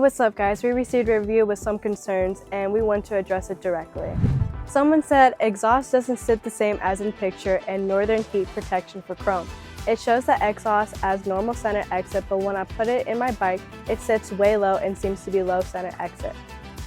what's up guys? We received a review with some concerns and we want to address it directly. Someone said exhaust doesn't sit the same as in picture and northern heat protection for chrome. It shows the exhaust as normal center exit, but when I put it in my bike, it sits way low and seems to be low center exit.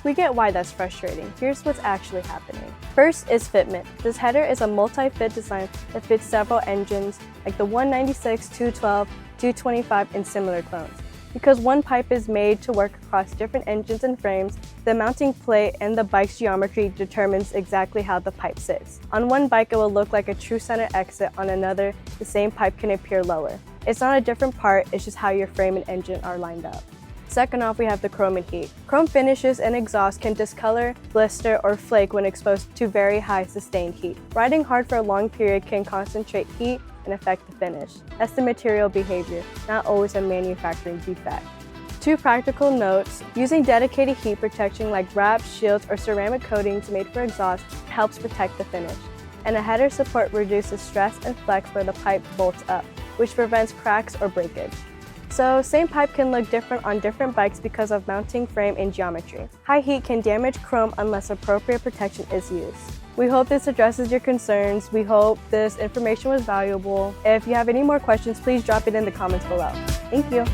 We get why that's frustrating. Here's what's actually happening. First is fitment. This header is a multi-fit design that fits several engines like the 196, 212, 225 and similar clones. Because one pipe is made to work across different engines and frames, the mounting plate and the bike's geometry determines exactly how the pipe sits. On one bike, it will look like a true center exit. On another, the same pipe can appear lower. It's not a different part, it's just how your frame and engine are lined up. Second off, we have the chrome and heat. Chrome finishes and exhaust can discolor, blister, or flake when exposed to very high sustained heat. Riding hard for a long period can concentrate heat and affect the finish. That's the material behavior, not always a manufacturing defect. Two practical notes: using dedicated heat protection like wraps, shields, or ceramic coatings made for exhaust helps protect the finish. And a header support reduces stress and flex where the pipe bolts up, which prevents cracks or breakage. So, same pipe can look different on different bikes because of mounting frame and geometry. High heat can damage chrome unless appropriate protection is used. We hope this addresses your concerns. We hope this information was valuable. If you have any more questions, please drop it in the comments below. Thank you.